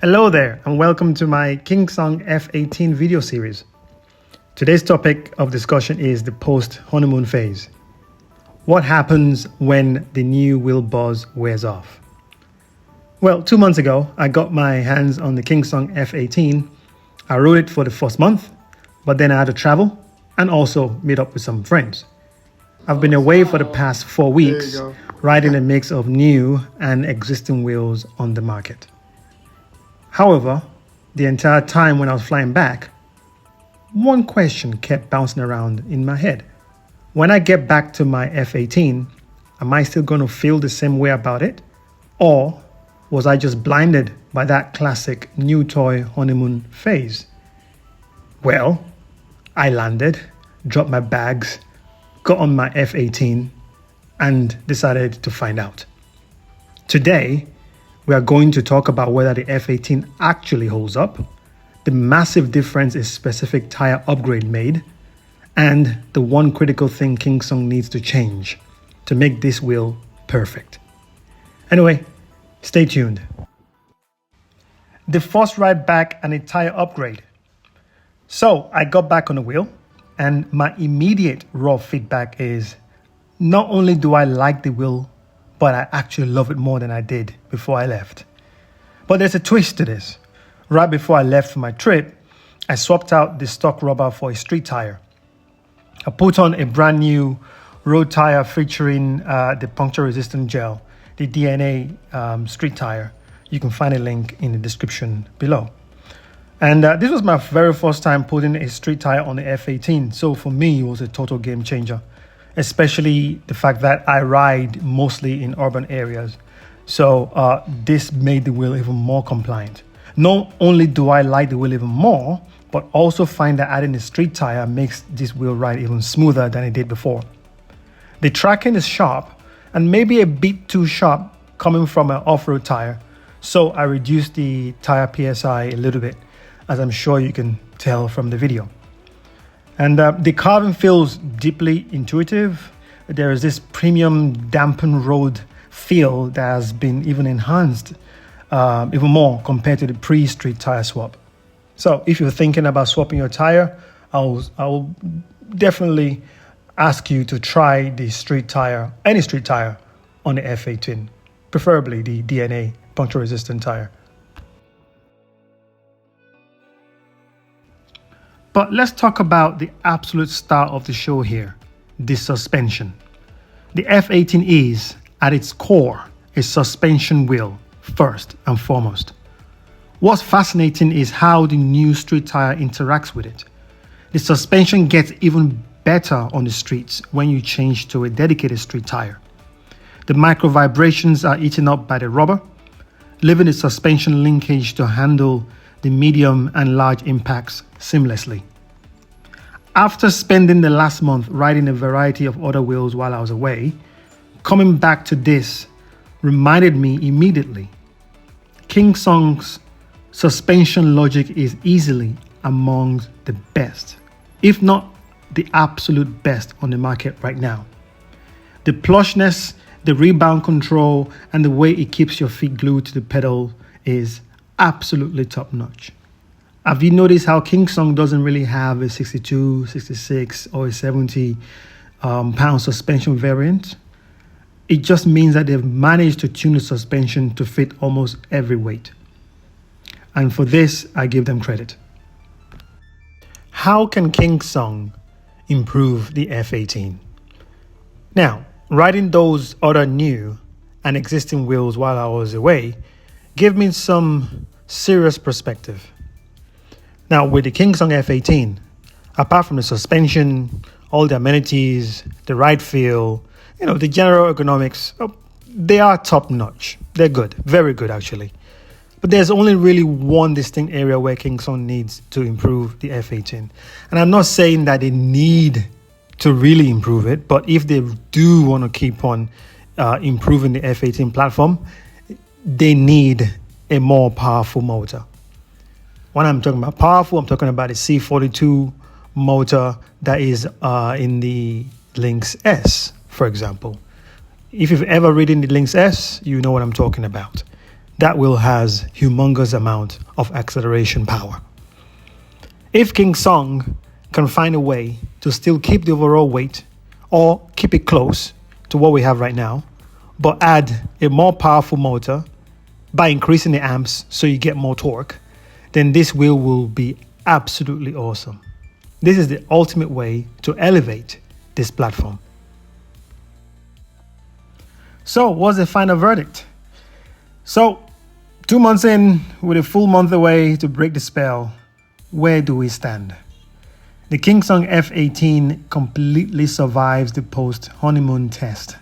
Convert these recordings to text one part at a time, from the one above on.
Hello there and welcome to my Kingsong F18 video series. Today's topic of discussion is the post-honeymoon phase. What happens when the new wheel buzz wears off? Well, 2 months ago, I got my hands on the Kingsong F18. I rode it for the first month, but then I had to travel and also meet up with some friends. I've been away for the past 4 weeks, riding a mix of new and existing wheels on the market. However, the entire time when I was flying back, one question kept bouncing around in my head. When I get back to my F18, am I still going to feel the same way about it? Or was I just blinded by that classic new toy honeymoon phase? Well, I landed, dropped my bags, got on my F18, and decided to find out. Today, we are going to talk about whether the F18 actually holds up, the massive difference a specific tire upgrade made, and the one critical thing Kingsong needs to change to make this wheel perfect. Anyway, stay tuned. The first ride back and a tire upgrade. So I got back on the wheel, and my immediate raw feedback is not only do I like the wheel, but I actually love it more than I did before I left. But there's a twist to this. Right before I left for my trip, I swapped out the stock rubber for a street tire. I put on a brand new road tire featuring the puncture resistant gel, the DNA street tire. You can find a link in the description below. And this was my very first time putting a street tire on the F18. So for me, it was a total game changer, especially the fact that I ride mostly in urban areas. So this made the wheel even more compliant. Not only do I like the wheel even more, but also find that adding a street tire makes this wheel ride even smoother than it did before. The tracking is sharp and maybe a bit too sharp coming from an off-road tire. So I reduced the tire PSI a little bit, as I'm sure you can tell from the video. And the carving feels deeply intuitive. There is this premium dampened road feel that has been even enhanced even more compared to the pre-street tire swap. So if you're thinking about swapping your tire, I'll definitely ask you to try the street tire, any street tire on the F18, preferably the DNA puncture resistant tire. But let's talk about the absolute star of the show here, the suspension. The F18 is, at its core, a suspension wheel, first and foremost. What's fascinating is how the new street tire interacts with it. The suspension gets even better on the streets when you change to a dedicated street tire. The micro vibrations are eaten up by the rubber, leaving the suspension linkage to handle the medium and large impacts seamlessly. After spending the last month riding a variety of other wheels while I was away, coming back to this reminded me immediately. Kingsong's suspension logic is easily among the best, if not the absolute best on the market right now. The plushness, the rebound control, and the way it keeps your feet glued to the pedal is absolutely top notch. Have you noticed how Kingsong doesn't really have a 62, 66, or a 70 pound suspension variant? It just means that they've managed to tune the suspension to fit almost every weight. And for this, I give them credit. How can Kingsong improve the F18? Now, riding those other new and existing wheels while I was away gave me some serious perspective. Now, with the Kingsong F18, apart from the suspension, all the amenities, the ride feel, the general ergonomics, they are top notch. They're good, very good actually. But there's only really one distinct area where Kingsong needs to improve the F18. And I'm not saying that they need to really improve it, but if they do want to keep on improving the F18 platform, they need a more powerful motor. When I'm talking about powerful, I'm talking about a C42 motor that is in the Lynx S, for example. If you've ever ridden the Lynx S, you know what I'm talking about. that wheel has humongous amount of acceleration power. If Kingsong can find a way to still keep the overall weight or keep it close to what we have right now, but add a more powerful motor by increasing the amps so you get more torque, then this wheel will be absolutely awesome. This is the ultimate way to elevate this platform. So what's the final verdict? So 2 months in, with a full month away to break the spell, where do we stand? The Kingsong F18 completely survives the post-honeymoon test.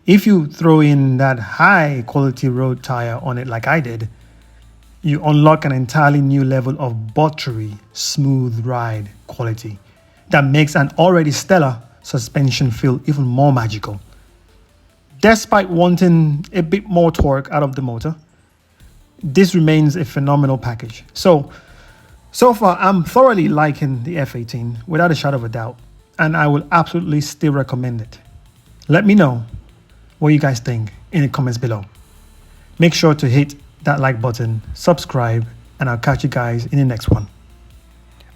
If you throw in that high quality road tire on it like I did, you unlock an entirely new level of buttery, smooth ride quality that makes an already stellar suspension feel even more magical. Despite wanting a bit more torque out of the motor, this remains a phenomenal package. So far, I'm thoroughly liking the F18 without a shadow of a doubt, and I will absolutely still recommend it. Let me know what you guys think in the comments below. Make sure to hit that like button, subscribe, and I'll catch you guys in the next one.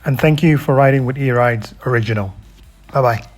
And thank you for riding with E-Rides Original. Bye-bye.